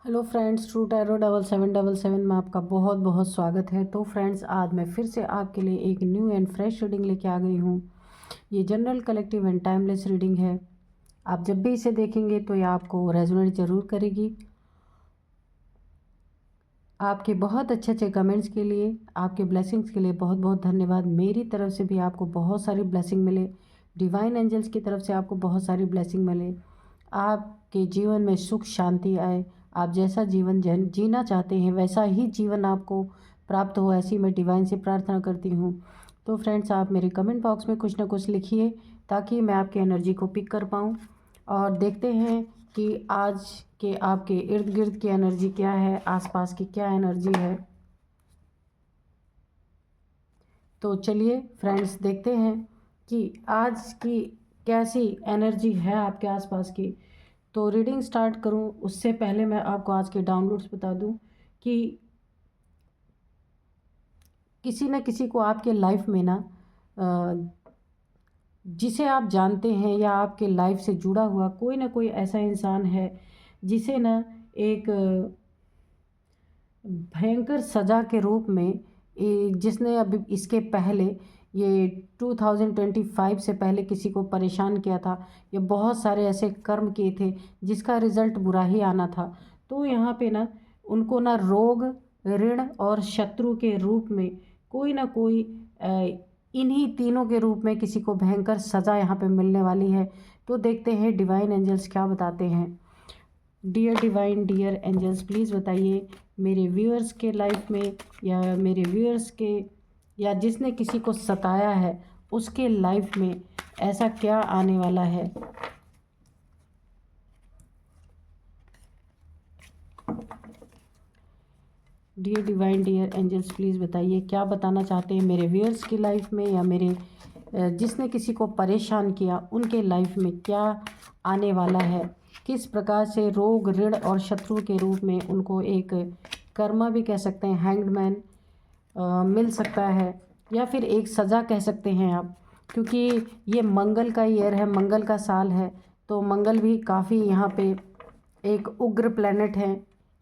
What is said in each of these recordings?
Hello friends, true tarot 7777 में आपका बहुत बहुत स्वागत है। तो फ्रेंड्स, आज मैं फिर से आपके लिए एक न्यू एंड फ्रेश रीडिंग लेके आ गई हूँ। ये general, collective and timeless reading है। आप जब भी इसे देखेंगे तो ये आपको रेजोनेट ज़रूर करेगी। आपके बहुत अच्छे अच्छे कमेंट्स के लिए, आपके ब्लेसिंग्स के लिए बहुत बहुत धन्यवाद। मेरी तरफ से भी आपको बहुत सारी ब्लेसिंग मिले, डिवाइन एंजल्स की तरफ से आपको बहुत सारी ब्लेसिंग मिले, आपके जीवन में सुख शांति आए, आप जैसा जीवन जीना चाहते हैं वैसा ही जीवन आपको प्राप्त हो, ऐसी मैं डिवाइन से प्रार्थना करती हूँ। तो फ्रेंड्स, आप मेरे कमेंट बॉक्स में कुछ ना कुछ लिखिए ताकि मैं आपकी एनर्जी को पिक कर पाऊँ और देखते हैं कि आज के आपके इर्द गिर्द की एनर्जी क्या है, आसपास की क्या एनर्जी है। तो चलिए फ्रेंड्स, देखते हैं कि आज की कैसी एनर्जी है आपके आसपास की। तो रीडिंग स्टार्ट करूं उससे पहले मैं आपको आज के डाउनलोड्स बता दूं कि किसी न किसी को आपके लाइफ में ना जिसे आप जानते हैं या आपके लाइफ से जुड़ा हुआ कोई ना कोई ऐसा इंसान है जिसे ना एक भयंकर सज़ा के रूप में जिसने अभी इसके पहले ये 2025 से पहले किसी को परेशान किया था, या बहुत सारे ऐसे कर्म किए थे जिसका रिज़ल्ट बुरा ही आना था। तो यहाँ पे ना उनको ना रोग, ऋण और शत्रु के रूप में कोई ना कोई इन्हीं तीनों के रूप में किसी को भयंकर सज़ा यहाँ पे मिलने वाली है। तो देखते हैं डिवाइन एंजल्स क्या बताते हैं। Dear divine, dear angels, please बताइए मेरे व्यूअर्स के लाइफ में, या मेरे व्यूअर्स के, या जिसने किसी को सताया है उसके लाइफ में ऐसा क्या आने वाला है। Dear divine, dear angels, please बताइए क्या बताना चाहते हैं मेरे व्यूअर्स की लाइफ में, या मेरे जिसने किसी को परेशान किया उनके लाइफ में क्या आने वाला है। किस प्रकार से रोग, ऋण और शत्रु के रूप में उनको एक कर्मा भी कह सकते हैं, हैंग्ड मैन मिल सकता है, या फिर एक सज़ा कह सकते हैं आप, क्योंकि ये मंगल का ईयर है, मंगल का साल है। तो मंगल भी काफ़ी यहाँ पे एक उग्र प्लैनेट है,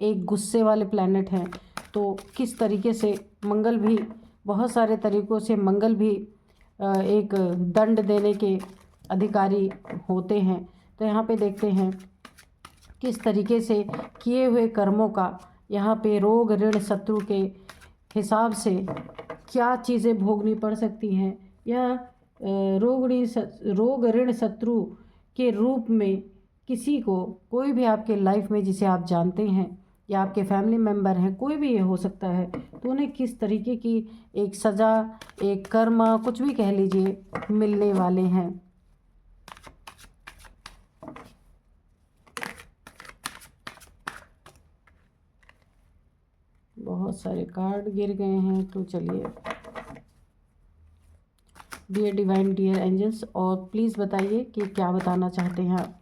एक गुस्से वाले प्लैनेट हैं। तो किस तरीके से मंगल भी, बहुत सारे तरीक़ों से मंगल भी एक दंड देने के अधिकारी होते हैं। तो यहाँ पे देखते हैं किस तरीके से किए हुए कर्मों का यहाँ पे रोग, ऋण, शत्रु के हिसाब से क्या चीज़ें भोगनी पड़ सकती हैं, या रोग, ऋण, शत्रु के रूप में किसी को, कोई भी आपके लाइफ में जिसे आप जानते हैं या आपके फैमिली मेम्बर हैं, कोई भी ये हो सकता है, तो उन्हें किस तरीके की एक सज़ा, एक कर्मा, कुछ भी कह लीजिए, मिलने वाले हैं। बहुत सारे कार्ड गिर गए हैं। तो चलिए, डियर डिवाइन, डियर एंजल्स, और प्लीज़ बताइए कि क्या बताना चाहते हैं आप।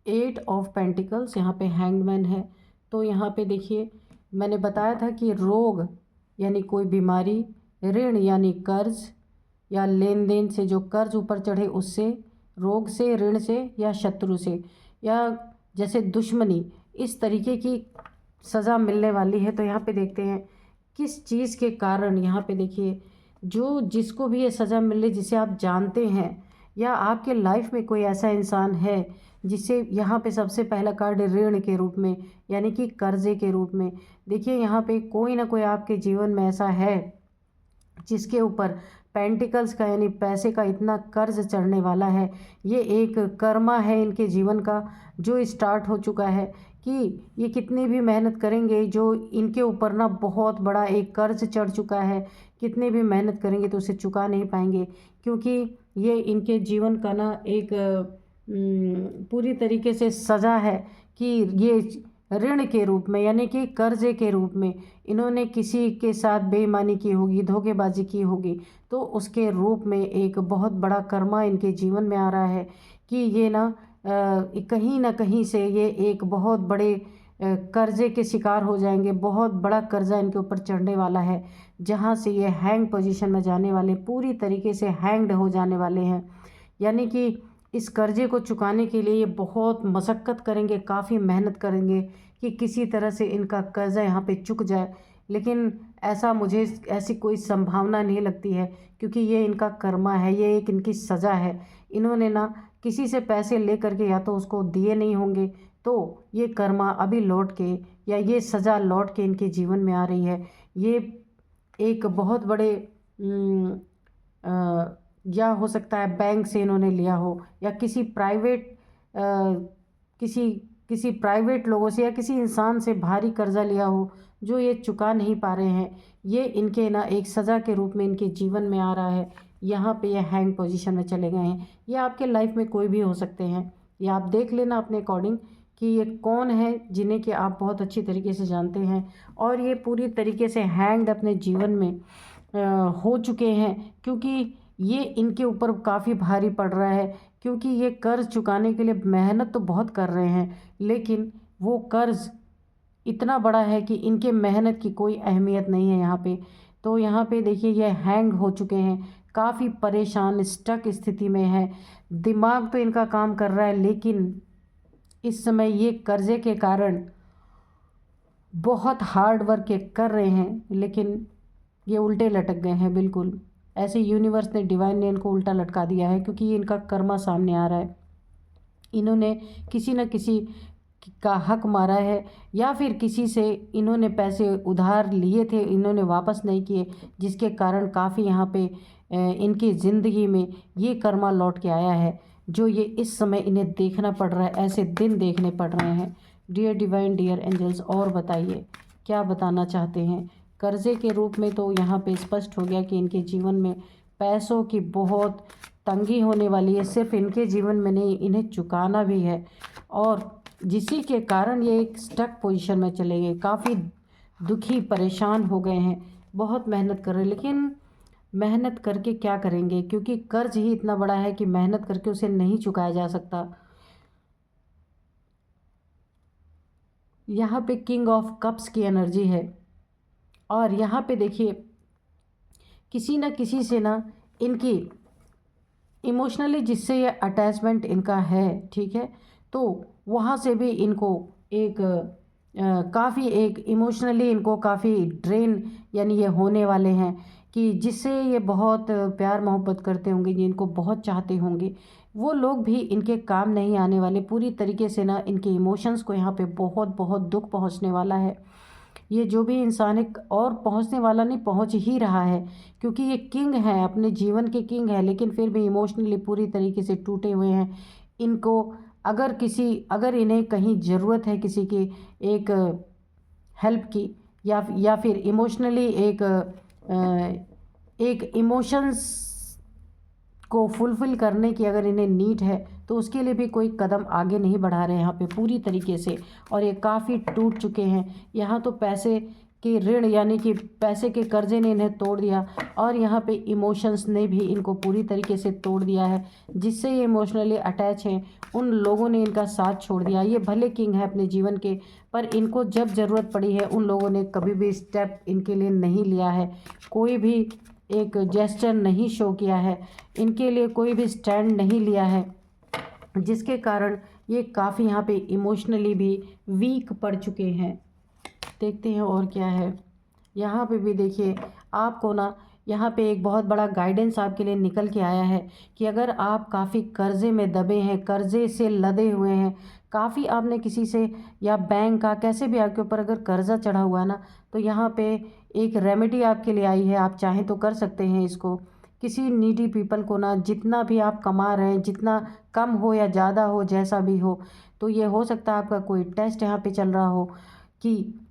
एट ऑफ पेंटिकल्स, यहाँ पे हैंगमैन है। तो यहाँ पे देखिए, मैंने बताया था कि रोग यानी कोई बीमारी, ऋण यानी कर्ज या लेन देन से जो कर्ज ऊपर चढ़े उससे, रोग से, ऋण से, या शत्रु से, या जैसे दुश्मनी, इस तरीके की सज़ा मिलने वाली है। तो यहाँ पे देखते हैं किस चीज़ के कारण। यहाँ पे देखिए, जो जिसको भी ये सज़ा मिल रही, जिसे आप जानते हैं, या आपके लाइफ में कोई ऐसा इंसान है जिसे, यहाँ पे सबसे पहला कार्ड ऋण के रूप में, यानी कि कर्जे के रूप में। देखिए, यहाँ पे कोई ना कोई आपके जीवन में ऐसा है जिसके ऊपर पेंटिकल्स का यानी पैसे का इतना कर्ज चढ़ने वाला है। ये एक कर्मा है इनके जीवन का जो स्टार्ट हो चुका है, कि ये कितनी भी मेहनत करेंगे, जो इनके ऊपर ना बहुत बड़ा एक कर्ज चढ़ चुका है, कितनी भी मेहनत करेंगे तो उसे चुका नहीं पाएंगे, क्योंकि ये इनके जीवन का ना एक पूरी तरीके से सज़ा है कि ये ऋण के रूप में, यानी कि कर्जे के रूप में इन्होंने किसी के साथ बेईमानी की होगी, धोखेबाजी की होगी, तो उसके रूप में एक बहुत बड़ा कर्मा इनके जीवन में आ रहा है कि ये ना कहीं ना कहीं से ये एक बहुत बड़े कर्जे के शिकार हो जाएंगे। बहुत बड़ा कर्जा इनके ऊपर चढ़ने वाला है, जहाँ से ये हैंग पोजीशन में जाने वाले, पूरी तरीके से हैंग्ड हो जाने वाले हैं। यानी कि इस कर्ज़े को चुकाने के लिए ये बहुत मशक्क़त करेंगे, काफ़ी मेहनत करेंगे कि किसी तरह से इनका कर्ज़ा यहाँ पे चुक जाए। लेकिन ऐसी कोई संभावना नहीं लगती है, क्योंकि ये इनका कर्मा है, ये एक इनकी सज़ा है। इन्होंने ना किसी से पैसे ले कर के या तो उसको दिए नहीं होंगे, तो ये कर्मा अभी लौट के या ये सज़ा लौट के इनके जीवन में आ रही है। ये एक बहुत बड़े या हो सकता है बैंक से इन्होंने लिया हो, या किसी किसी प्राइवेट लोगों से या किसी इंसान से भारी कर्ज़ा लिया हो, जो ये चुका नहीं पा रहे हैं। ये इनके ना एक सज़ा के रूप में इनके जीवन में आ रहा है। यहाँ पे ये हैंग पोजीशन में चले गए हैं। ये आपके लाइफ में कोई भी हो सकते हैं। ये आप देख लेना अपने अकॉर्डिंग कि ये कौन है जिन्हें कि आप बहुत अच्छी तरीके से जानते हैं, और ये पूरी तरीके से हैंग्ड अपने जीवन में हो चुके हैं, क्योंकि ये इनके ऊपर काफ़ी भारी पड़ रहा है। क्योंकि ये कर्ज़ चुकाने के लिए मेहनत तो बहुत कर रहे हैं, लेकिन वो कर्ज़ इतना बड़ा है कि इनके मेहनत की कोई अहमियत नहीं है यहाँ पे। तो यहाँ पे देखिए ये हैंग हो चुके हैं, काफ़ी परेशान स्टक स्थिति में है। दिमाग तो इनका काम कर रहा है, लेकिन इस समय ये कर्ज़े के कारण बहुत हार्ड वर्क ये कर रहे हैं, लेकिन ये उल्टे लटक गए हैं बिल्कुल। ऐसे यूनिवर्स ने, डिवाइन ने इनको उल्टा लटका दिया है, क्योंकि ये इनका कर्मा सामने आ रहा है। इन्होंने किसी न किसी का हक मारा है, या फिर किसी से इन्होंने पैसे उधार लिए थे, इन्होंने वापस नहीं किए, जिसके कारण काफ़ी यहाँ पे इनकी ज़िंदगी में ये कर्मा लौट के आया है, जो ये इस समय इन्हें देखना पड़ रहा है। ऐसे दिन देखने पड़ रहे हैं। डियर डिवाइन, डियर एंजल्स, और बताइए क्या बताना चाहते हैं। कर्ज़े के रूप में तो यहाँ पे स्पष्ट हो गया कि इनके जीवन में पैसों की बहुत तंगी होने वाली है। सिर्फ इनके जीवन में नहीं, इन्हें चुकाना भी है, और जिसी के कारण ये एक स्टक पोजीशन में चले गए। काफ़ी दुखी, परेशान हो गए हैं, बहुत मेहनत कर रहे हैं, लेकिन मेहनत करके क्या करेंगे, क्योंकि कर्ज़ ही इतना बड़ा है कि मेहनत करके उसे नहीं चुकाया जा सकता। यहाँ पे किंग ऑफ कप्स की एनर्जी है, और यहाँ पे देखिए किसी न किसी से ना इनकी इमोशनली जिससे ये अटैचमेंट इनका है, ठीक है, तो वहाँ से भी इनको एक काफ़ी एक इमोशनली इनको काफ़ी ड्रेन यानी ये होने वाले हैं, कि जिससे ये बहुत प्यार मोहब्बत करते होंगे, जिनको बहुत चाहते होंगे, वो लोग भी इनके काम नहीं आने वाले। पूरी तरीके से ना इनके इमोशंस को यहाँ पे बहुत बहुत दुख पहुँचने वाला है। ये जो भी इंसान है, और पहुंचने वाला नहीं, पहुंच ही रहा है, क्योंकि ये किंग है, अपने जीवन के किंग है, लेकिन फिर भी इमोशनली पूरी तरीके से टूटे हुए हैं। इनको अगर इन्हें कहीं ज़रूरत है किसी की एक हेल्प की, या फिर इमोशनली एक इमोशंस को फुलफ़िल करने की अगर इन्हें नीड है, तो उसके लिए भी कोई कदम आगे नहीं बढ़ा रहे हैं यहाँ पे पूरी तरीके से, और ये काफ़ी टूट चुके हैं। यहाँ तो पैसे के ऋण यानी कि पैसे के कर्जे ने इन्हें तोड़ दिया, और यहाँ पे इमोशंस ने भी इनको पूरी तरीके से तोड़ दिया है। जिससे ये इमोशनली अटैच हैं, उन लोगों ने इनका साथ छोड़ दिया। ये भले किंग है अपने जीवन के, पर इनको जब ज़रूरत पड़ी है, उन लोगों ने कभी भी स्टेप इनके लिए नहीं लिया है, कोई भी एक जेस्चर नहीं शो किया है, इनके लिए कोई भी स्टैंड नहीं लिया है, जिसके कारण ये काफ़ी यहाँ पे इमोशनली भी वीक पड़ चुके हैं। देखते हैं और क्या है। यहाँ पे भी देखिए आपको ना यहाँ पे एक बहुत बड़ा गाइडेंस आपके लिए निकल के आया है, कि अगर आप काफ़ी कर्ज़े में दबे हैं, कर्ज़े से लदे हुए हैं, काफ़ी आपने किसी से या बैंक का कैसे भी आपके ऊपर अगर कर्ज़ा चढ़ा हुआ है ना, तो यहाँ पे एक रेमेडी आपके लिए आई है। आप चाहें तो कर सकते हैं इसको। किसी नीडी पीपल को ना, जितना भी आप कमा रहे हैं, जितना कम हो या ज़्यादा हो, जैसा भी हो, तो ये हो सकता है आपका कोई टेस्ट यहाँ पे चल रहा हो कि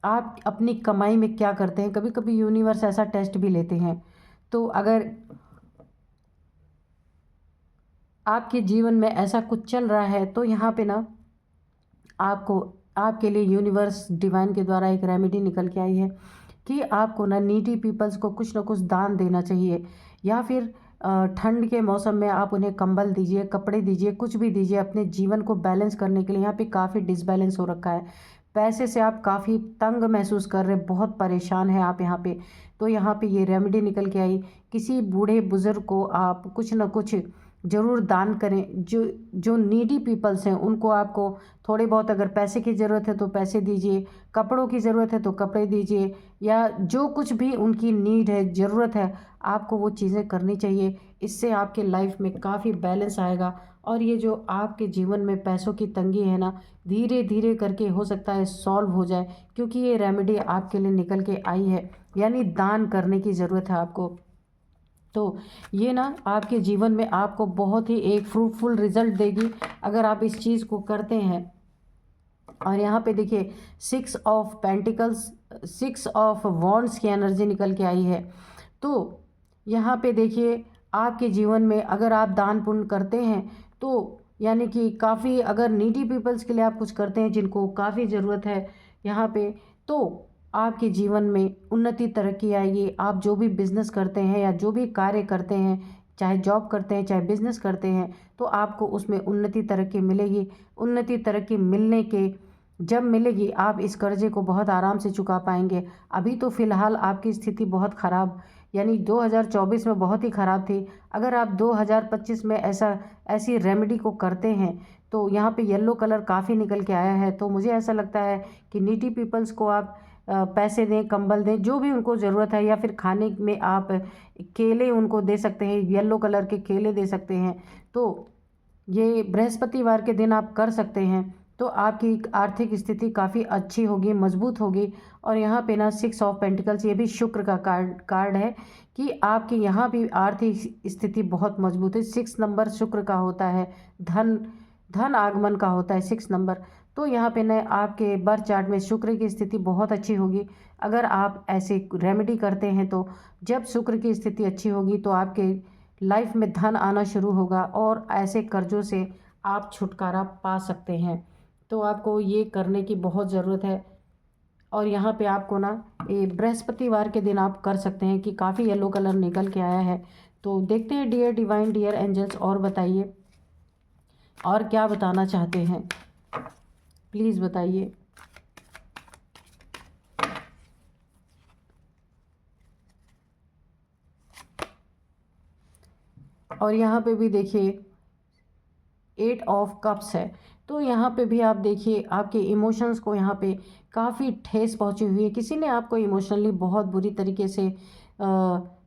आप अपनी कमाई में क्या करते हैं। कभी कभी यूनिवर्स ऐसा टेस्ट भी लेते हैं। तो अगर आपके जीवन में ऐसा कुछ चल रहा है, तो यहाँ पे ना आपके लिए यूनिवर्स डिवाइन के द्वारा एक रेमेडी निकल के आई है, कि आपको ना नीडी पीपल्स को कुछ ना कुछ दान देना चाहिए, या फिर ठंड के मौसम में आप उन्हें कंबल दीजिए, कपड़े दीजिए, कुछ भी दीजिए अपने जीवन को बैलेंस करने के लिए। यहाँ पे काफ़ी डिसबैलेंस हो रखा है। पैसे से आप काफ़ी तंग महसूस कर रहे, बहुत परेशान हैं आप यहाँ पे, तो यहाँ पे ये रेमेडी निकल के आई। किसी बूढ़े बुज़ुर्ग को आप कुछ न कुछ ज़रूर दान करें। जो जो नीडी पीपल्स हैं उनको आपको थोड़े बहुत, अगर पैसे की ज़रूरत है तो पैसे दीजिए, कपड़ों की ज़रूरत है तो कपड़े दीजिए, या जो कुछ भी उनकी नीड है, ज़रूरत है, आपको वो चीज़ें करनी चाहिए। इससे आपके लाइफ में काफ़ी बैलेंस आएगा और ये जो आपके जीवन में पैसों की तंगी है ना, धीरे धीरे करके हो सकता है सॉल्व हो जाए, क्योंकि ये रेमेडी आपके लिए निकल के आई है। यानी दान करने की ज़रूरत है आपको। तो ये ना आपके जीवन में आपको बहुत ही एक फ्रूटफुल रिज़ल्ट देगी अगर आप इस चीज़ को करते हैं। और यहाँ पे देखिए 6 ऑफ पेंटिकल्स, 6 ऑफ वॉन्ड्स की एनर्जी निकल के आई है। तो यहाँ पे देखिए आपके जीवन में अगर आप दान पुण्य करते हैं तो यानी कि काफ़ी, अगर नीडी पीपल्स के लिए आप कुछ करते हैं जिनको काफ़ी ज़रूरत है यहाँ पे, तो आपके जीवन में उन्नति तरक्की आएगी। आप जो भी बिज़नेस करते हैं या जो भी कार्य करते हैं, चाहे जॉब करते हैं चाहे बिज़नेस करते हैं, तो आपको उसमें उन्नति तरक्की मिलेगी। उन्नति तरक्की मिलने के जब मिलेगी आप इस कर्ज़े को बहुत आराम से चुका पाएंगे। अभी तो फ़िलहाल आपकी स्थिति बहुत ख़राब, यानी 2024 में बहुत ही ख़राब थी। अगर आप 2025 में ऐसी रेमेडी को करते हैं तो यहाँ पे येलो कलर काफ़ी निकल के आया है। तो मुझे ऐसा लगता है कि नीडी पीपल्स को आप पैसे दें, कंबल दें, जो भी उनको ज़रूरत है, या फिर खाने में आप केले उनको दे सकते हैं, येलो कलर के केले दे सकते हैं। तो ये बृहस्पतिवार के दिन आप कर सकते हैं, तो आपकी आर्थिक स्थिति काफ़ी अच्छी होगी, मजबूत होगी। और यहाँ पे ना 6 ऑफ पेंटिकल्स, ये भी शुक्र का कार्ड है कि आपकी यहाँ भी आर्थिक स्थिति बहुत मजबूत है। 6 नंबर शुक्र का होता है, धन आगमन का होता है 6 नंबर। तो यहाँ पे ना आपके बर्थ चार्ट में शुक्र की स्थिति बहुत अच्छी होगी। अगर आप ऐसे रेमेडी करते हैं तो जब शुक्र की स्थिति अच्छी होगी तो आपके लाइफ में धन आना शुरू होगा और ऐसे कर्जों से आप छुटकारा पा सकते हैं। तो आपको ये करने की बहुत ज़रूरत है। और यहाँ पे आपको ना ये बृहस्पतिवार के दिन आप कर सकते हैं कि काफ़ी येलो कलर निकल के आया है। तो देखते हैं डियर डिवाइन, डियर एंजल्स, और बताइए और क्या बताना चाहते हैं, प्लीज़ बताइए। और यहाँ पे भी देखिए 8 ऑफ कप्स है। तो यहाँ पे भी आप देखिए आपके इमोशंस को यहाँ पे काफ़ी ठेस पहुँची हुई है। किसी ने आपको इमोशनली बहुत बुरी तरीके से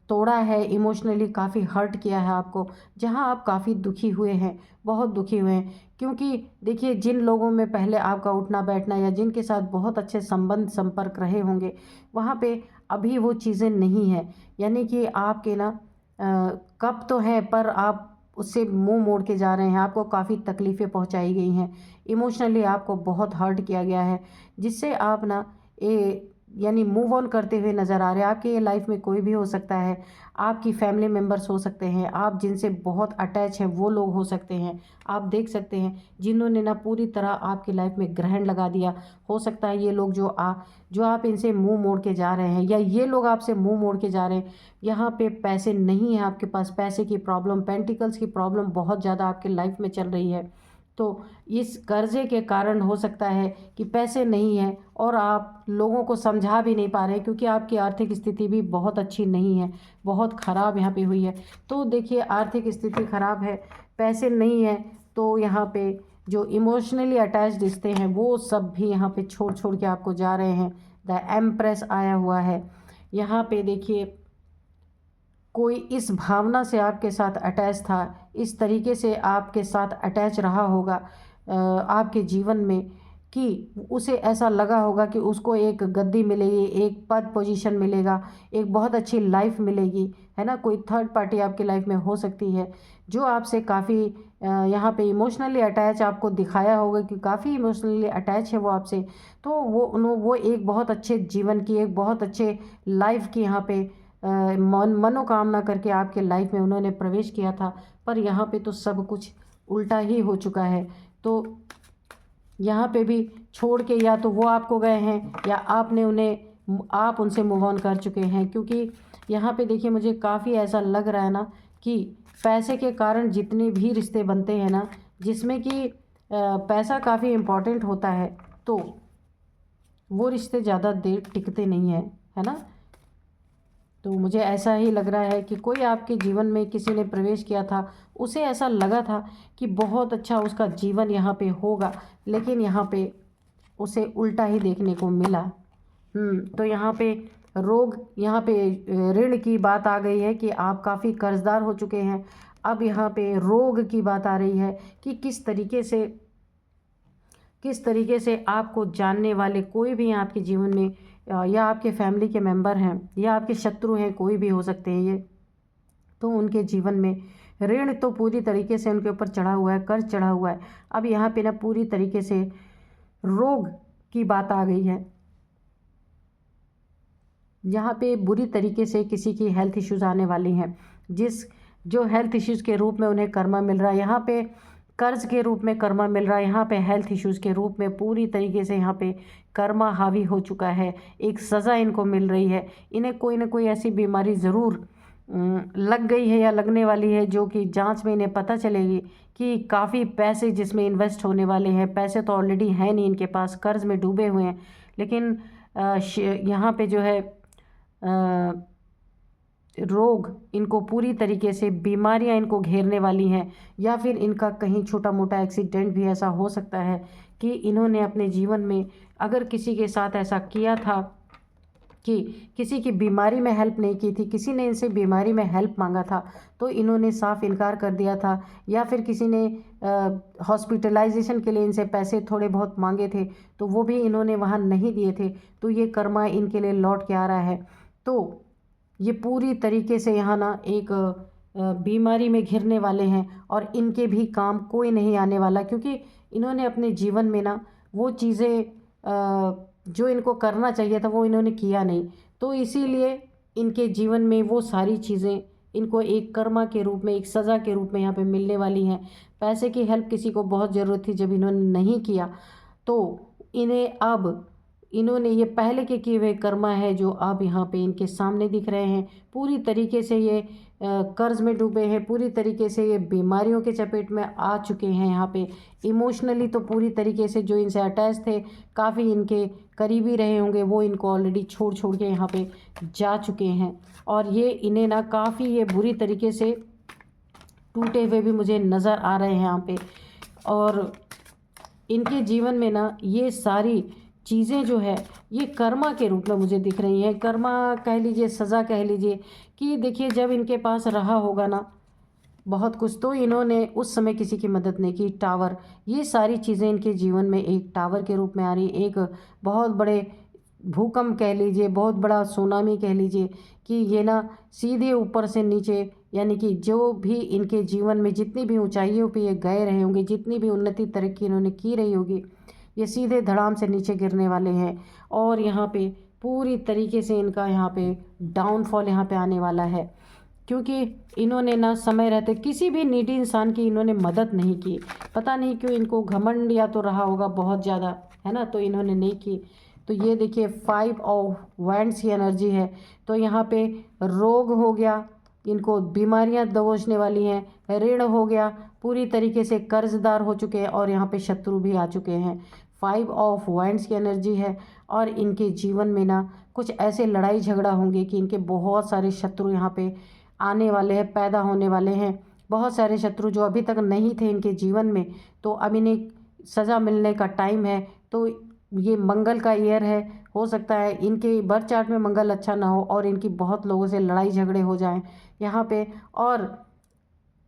तोड़ा है, इमोशनली काफ़ी हर्ट किया है आपको, जहाँ आप काफ़ी दुखी हुए हैं, बहुत दुखी हुए हैं। क्योंकि देखिए जिन लोगों में पहले आपका उठना बैठना या जिनके साथ बहुत अच्छे संबंध संपर्क रहे होंगे, वहाँ पे अभी वो चीज़ें नहीं हैं। यानी कि आपके ना कप तो हैं पर आप उससे मुंह मोड़ के जा रहे हैं, आपको काफ़ी तकलीफ़ें पहुंचाई गई हैं, इमोशनली आपको बहुत हर्ट किया गया है, जिससे आप ना ये यानी मूव ऑन करते हुए नज़र आ रहे हैं। आपके ये लाइफ में कोई भी हो सकता है, आपकी फैमिली मेम्बर्स हो सकते हैं, आप जिनसे बहुत अटैच हैं वो लोग हो सकते हैं, आप देख सकते हैं जिन्होंने ना पूरी तरह आपकी लाइफ में ग्रहण लगा दिया। हो सकता है ये लोग जो आप इनसे मुंह मोड़ के जा रहे हैं, या ये लोग आपसे मुंह मोड़ के जा रहे हैं। यहाँ पे पैसे नहीं है आपके पास, पैसे की प्रॉब्लम, पेंटिकल्स की प्रॉब्लम बहुत ज़्यादा आपके लाइफ में चल रही है। तो इस कर्ज़े के कारण हो सकता है कि पैसे नहीं हैं और आप लोगों को समझा भी नहीं पा रहे, क्योंकि आपकी आर्थिक स्थिति भी बहुत अच्छी नहीं है, बहुत ख़राब यहाँ पे हुई है। तो देखिए आर्थिक स्थिति ख़राब है, पैसे नहीं है, तो यहाँ पे जो इमोशनली अटैच्ड रिश्ते हैं वो सब भी यहाँ पे छोड़ छोड़ के आपको जा रहे हैं। द एम्प्रेस आया हुआ है यहाँ पे। देखिए कोई इस भावना से आपके साथ अटैच था, इस तरीके से आपके साथ अटैच रहा होगा आपके जीवन में, कि उसे ऐसा लगा होगा कि उसको एक गद्दी मिलेगी, एक पद पोजीशन मिलेगा, एक बहुत अच्छी लाइफ मिलेगी, है ना। कोई थर्ड पार्टी आपकी लाइफ में हो सकती है जो आपसे काफ़ी यहाँ पे इमोशनली अटैच आपको दिखाया होगा कि काफ़ी इमोशनली अटैच है वो आपसे। तो वो एक बहुत अच्छे जीवन की, एक बहुत अच्छे लाइफ की यहाँ पे मनोकामना करके आपके लाइफ में उन्होंने प्रवेश किया था, पर यहाँ पे तो सब कुछ उल्टा ही हो चुका है। तो यहाँ पे भी छोड़ के या तो वो आपको गए हैं या आप उनसे मूव ऑन कर चुके हैं। क्योंकि यहाँ पे देखिए मुझे काफ़ी ऐसा लग रहा है ना कि पैसे के कारण जितने भी रिश्ते बनते हैं ना, जिसमें कि पैसा काफ़ी इम्पोर्टेंट होता है, तो वो रिश्ते ज़्यादा देर टिकते नहीं हैं, है ना। तो मुझे ऐसा ही लग रहा है कि कोई आपके जीवन में किसी ने प्रवेश किया था, उसे ऐसा लगा था कि बहुत अच्छा उसका जीवन यहाँ पे होगा, लेकिन यहाँ पे उसे उल्टा ही देखने को मिला। तो यहाँ पे रोग, यहाँ पे ऋण की बात आ गई है कि आप काफ़ी कर्जदार हो चुके हैं। अब यहाँ पे रोग की बात आ रही है कि किस तरीके से आपको जानने वाले कोई भी आपके जीवन में या आपके फैमिली के मेंबर हैं या आपके शत्रु हैं, कोई भी हो सकते हैं ये, तो उनके जीवन में ऋण तो पूरी तरीके से उनके ऊपर चढ़ा हुआ है, कर्ज चढ़ा हुआ है। अब यहाँ पे ना पूरी तरीके से रोग की बात आ गई है। यहाँ पे बुरी तरीके से किसी की हेल्थ इश्यूज़ आने वाली हैं, जो हेल्थ इश्यूज़ के रूप में उन्हें कर्मा मिल रहा है, यहाँ पे कर्ज के रूप में कर्मा मिल रहा है, यहाँ पे हेल्थ इश्यूज़ के रूप में पूरी तरीके से यहाँ पे कर्मा हावी हो चुका है। एक सज़ा इनको मिल रही है, इन्हें कोई ना कोई ऐसी बीमारी ज़रूर लग गई है या लगने वाली है, जो कि जांच में इन्हें पता चलेगी कि काफ़ी पैसे जिसमें इन्वेस्ट होने वाले हैं। पैसे तो ऑलरेडी हैं नहीं इनके पास, कर्ज में डूबे हुए हैं, लेकिन यहाँ पे जो है रोग इनको पूरी तरीके से, बीमारियां इनको घेरने वाली हैं, या फिर इनका कहीं छोटा मोटा एक्सीडेंट भी ऐसा हो सकता है कि इन्होंने अपने जीवन में अगर किसी के साथ ऐसा किया था कि किसी की बीमारी में हेल्प नहीं की थी, किसी ने इनसे बीमारी में हेल्प मांगा था तो इन्होंने साफ इनकार कर दिया था, या फिर किसी ने हॉस्पिटलाइजेशन के लिए इनसे पैसे थोड़े बहुत मांगे थे तो वो भी इन्होंने वहाँ नहीं दिए थे, तो ये कर्मा इनके लिए लौट के आ रहा है। तो ये पूरी तरीके से यहाँ ना एक बीमारी में घिरने वाले हैं, और इनके भी काम कोई नहीं आने वाला, क्योंकि इन्होंने अपने जीवन में ना वो चीज़ें जो इनको करना चाहिए था वो इन्होंने किया नहीं, तो इसीलिए इनके जीवन में वो सारी चीज़ें इनको एक कर्मा के रूप में, एक सज़ा के रूप में यहाँ पे मिलने वाली हैं। पैसे की हेल्प किसी को बहुत ज़रूरत थी, जब इन्होंने नहीं किया तो इन्हें अब इन्होंने ये पहले के किए हुए कर्मा है जो अब यहाँ पे इनके सामने दिख रहे हैं। पूरी तरीके से ये कर्ज में डूबे हैं, पूरी तरीके से ये बीमारियों के चपेट में आ चुके हैं। यहाँ पे इमोशनली तो पूरी तरीके से जो इनसे अटैच थे, काफ़ी इनके करीबी रहे होंगे, वो इनको ऑलरेडी छोड़ छोड़ के यहाँ पे जा चुके हैं, और ये इन्हें ना काफ़ी ये बुरी तरीके से टूटे हुए भी मुझे नज़र आ रहे हैं यहाँ पे। और इनके जीवन में ना ये सारी चीज़ें जो है ये कर्मा के रूप में मुझे दिख रही हैं। कर्मा कह लीजिए, सज़ा कह लीजिए, कि देखिए जब इनके पास रहा होगा ना बहुत कुछ, तो इन्होंने उस समय किसी की मदद नहीं की। टावर, ये सारी चीज़ें इनके जीवन में एक टावर के रूप में आ रही, एक बहुत बड़े भूकंप कह लीजिए, बहुत बड़ा सुनामी कह लीजिए, कि ये ना सीधे ऊपर से नीचे, यानी कि जो भी इनके जीवन में जितनी भी ऊंचाइयों पे ये गए रहे होंगे, जितनी भी उन्नति तरक्की इन्होंने की रही होगी, ये सीधे धड़ाम से नीचे गिरने वाले हैं। और यहाँ पे पूरी तरीके से इनका यहाँ पे डाउनफॉल यहाँ पे आने वाला है, क्योंकि इन्होंने ना समय रहते किसी भी नीडी इंसान की इन्होंने मदद नहीं की। पता नहीं क्यों इनको घमंड या तो रहा होगा बहुत ज़्यादा, है ना, तो इन्होंने नहीं की। तो ये देखिए 5 ऑफ वैंड्स की एनर्जी है, तो यहाँ पे रोग हो गया, इनको बीमारियां दबोचने वाली हैं, ऋण हो गया, पूरी तरीके से कर्जदार हो चुके हैं, और यहाँ पे शत्रु भी आ चुके हैं। 5 ऑफ वैंड्स की एनर्जी है, और इनके जीवन में ना कुछ ऐसे लड़ाई झगड़ा होंगे कि इनके बहुत सारे शत्रु यहाँ पे आने वाले हैं, पैदा होने वाले हैं। बहुत सारे शत्रु जो अभी तक नहीं थे इनके जीवन में, तो अब इन्हें सज़ा मिलने का टाइम है। तो ये मंगल का ईयर है, हो सकता है इनके बर्थ चार्ट में मंगल अच्छा ना हो और इनकी बहुत लोगों से लड़ाई झगड़े हो जाएं यहाँ पे, और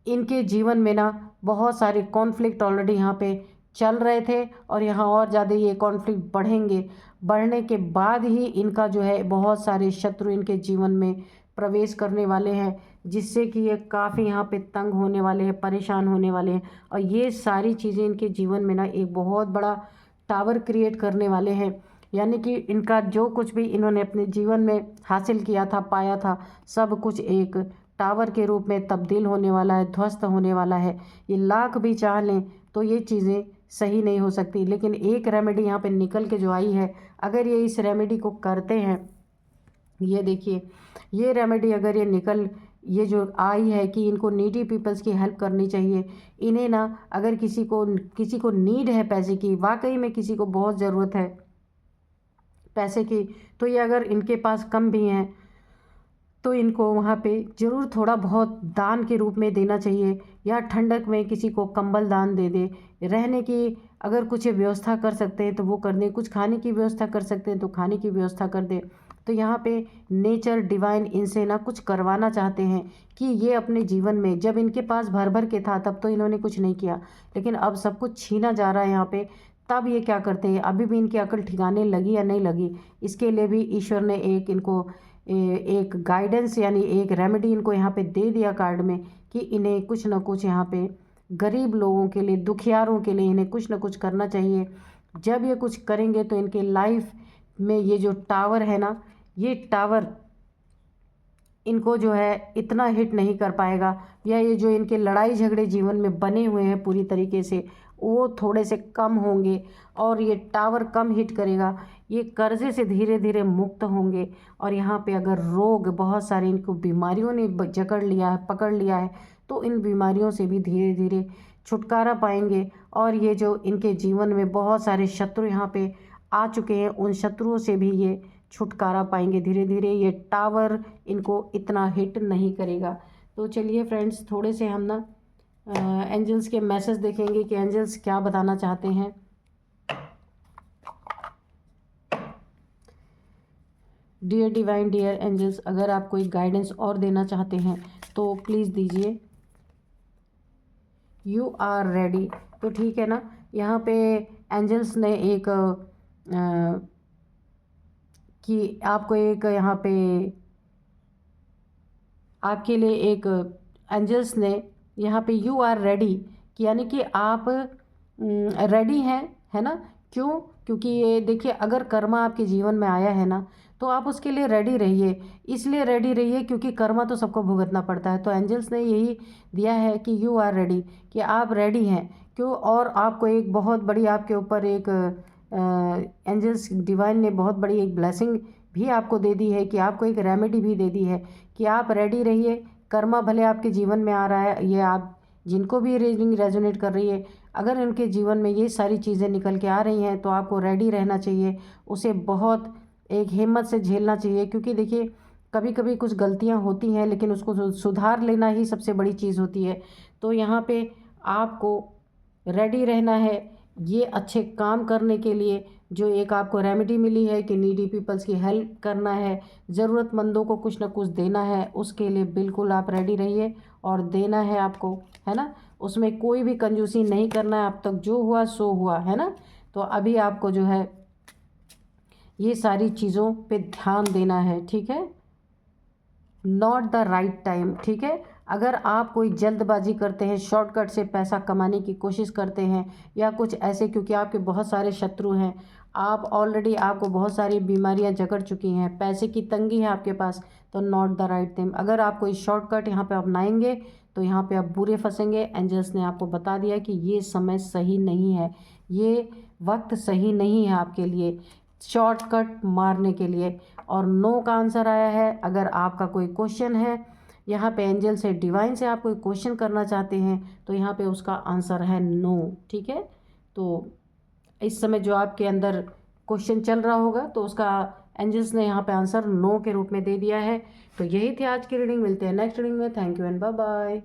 इनके जीवन में ना बहुत सारे कॉन्फ्लिक्ट ऑलरेडी यहाँ पे चल रहे थे, और यहाँ और ज़्यादा ये कॉन्फ्लिक्ट बढ़ेंगे। बढ़ने के बाद ही इनका जो है बहुत सारे शत्रु इनके जीवन में प्रवेश करने वाले हैं, जिससे कि ये काफ़ी यहाँ पे तंग होने वाले हैं, परेशान होने वाले हैं, और ये सारी चीज़ें इनके जीवन में ना एक बहुत बड़ा टावर क्रिएट करने वाले हैं। यानी कि इनका जो कुछ भी इन्होंने अपने जीवन में हासिल किया था, पाया था, सब कुछ एक टावर के रूप में तब्दील होने वाला है, ध्वस्त होने वाला है। ये लाख भी चाह लें तो ये चीज़ें सही नहीं हो सकती, लेकिन एक रेमेडी यहाँ पे निकल के जो आई है, अगर ये इस रेमेडी को करते हैं, ये देखिए ये रेमेडी अगर ये जो आई है कि इनको नीडी पीपल्स की हेल्प करनी चाहिए, इन्हें ना अगर किसी को नीड है पैसे की, वाकई में किसी को बहुत ज़रूरत है, पैसे की, तो ये अगर इनके पास कम भी हैं तो इनको वहाँ पे ज़रूर थोड़ा बहुत दान के रूप में देना चाहिए, या ठंडक में किसी को कंबल दान दे दे। रहने की अगर कुछ व्यवस्था कर सकते हैं तो वो कर दें, कुछ खाने की व्यवस्था कर सकते हैं तो खाने की व्यवस्था कर दें। तो यहाँ पे नेचर डिवाइन इनसे ना कुछ करवाना चाहते हैं कि ये अपने जीवन में, जब इनके पास भर भर के था तब तो इन्होंने कुछ नहीं किया, लेकिन अब सब कुछ छीना जा रहा है यहाँ पे, तब ये क्या करते हैं, अभी भी इनकी अकल ठिकाने लगी या नहीं लगी, इसके लिए भी ईश्वर ने एक इनको एक गाइडेंस यानी एक रेमेडी इनको यहाँ पे दे दिया कार्ड में, कि इन्हें कुछ ना कुछ यहाँ पे गरीब लोगों के लिए, दुखियारों के लिए इन्हें कुछ ना कुछ करना चाहिए। जब ये कुछ करेंगे तो इनके लाइफ में ये जो टावर है ना, ये टावर इनको जो है इतना हिट नहीं कर पाएगा, या ये जो इनके लड़ाई झगड़े जीवन में बने हुए हैं पूरी तरीके से, वो थोड़े से कम होंगे और ये टावर कम हिट करेगा। ये कर्जे से धीरे धीरे मुक्त होंगे, और यहाँ पे अगर रोग, बहुत सारी इनको बीमारियों ने जकड़ लिया है, पकड़ लिया है, तो इन बीमारियों से भी धीरे धीरे छुटकारा पाएंगे। और ये जो इनके जीवन में बहुत सारे शत्रु यहाँ पे आ चुके हैं, उन शत्रुओं से भी ये छुटकारा पाएंगे धीरे धीरे। ये टावर इनको इतना हिट नहीं करेगा। तो चलिए फ्रेंड्स, थोड़े से हम ना एंजल्स के मैसेज देखेंगे कि एंजल्स क्या बताना चाहते हैं। डियर डिवाइन, डियर एंजल्स, अगर आप कोई गाइडेंस और देना चाहते हैं तो प्लीज़ दीजिए। यू आर रेडी, तो ठीक है ना। यहाँ पे एंजल्स ने एक कि आपको एक यहाँ पे आपके लिए एक एंजल्स ने यहाँ पे यू आर रेडी, कि यानी कि आप रेडी हैं, है ना। क्यों? क्योंकि ये देखिए, अगर कर्मा आपके जीवन में आया है ना, तो आप उसके लिए रेडी रहिए। इसलिए रेडी रहिए क्योंकि कर्मा तो सबको भुगतना पड़ता है। तो एंजल्स ने यही दिया है कि यू आर रेडी, कि आप रेडी हैं। क्यों? और आपको एक बहुत बड़ी, आपके ऊपर एक एंजल्स डिवाइन ने बहुत बड़ी एक ब्लेसिंग भी आपको दे दी है, कि आपको एक रेमेडी भी दे दी है कि आप रेडी रहिए। कर्मा भले आपके जीवन में आ रहा है, ये आप जिनको भी रीडिंग रेजोनेट कर रही है, अगर उनके जीवन में ये सारी चीज़ें निकल के आ रही हैं तो आपको रेडी रहना चाहिए, उसे बहुत एक हिम्मत से झेलना चाहिए। क्योंकि देखिए, कभी कभी कुछ गलतियां होती हैं, लेकिन उसको सुधार लेना ही सबसे बड़ी चीज़ होती है। तो यहाँ पे आपको रेडी रहना है ये अच्छे काम करने के लिए। जो एक आपको रेमेडी मिली है कि नीडी पीपल्स की हेल्प करना है, ज़रूरतमंदों को कुछ ना कुछ देना है, उसके लिए बिल्कुल आप रेडी रहिए और देना है आपको, है ना। उसमें कोई भी कंजूसी नहीं करना है। अब तक जो हुआ सो हुआ, है ना। तो अभी आपको जो है ये सारी चीज़ों पे ध्यान देना है, ठीक है। नॉट द राइट टाइम, ठीक है। अगर आप कोई जल्दबाजी करते हैं, शॉर्टकट से पैसा कमाने की कोशिश करते हैं या कुछ ऐसे, क्योंकि आपके बहुत सारे शत्रु हैं, आप ऑलरेडी, आपको बहुत सारी बीमारियां जकड़ चुकी हैं, पैसे की तंगी है आपके पास, तो नॉट द राइट टाइम। अगर आप कोई शॉर्टकट यहाँ पे अपनाएंगे तो यहाँ पे आप बुरे फंसेंगे। एंजल्स ने आपको बता दिया कि ये समय सही नहीं है, ये वक्त सही नहीं है आपके लिए शॉर्टकट मारने के लिए। और नो का आंसर आया है। अगर आपका कोई क्वेश्चन है यहाँ पे, एंजल से, डिवाइन से आप कोई क्वेश्चन करना चाहते हैं, तो यहाँ पे उसका आंसर है नो, ठीक है। तो इस समय जो आपके अंदर क्वेश्चन चल रहा होगा, तो उसका एंजल्स ने यहाँ पे आंसर नो के रूप में दे दिया है। तो यही थी आज की रीडिंग। मिलते हैं नेक्स्ट रीडिंग में। Thank you and bye bye.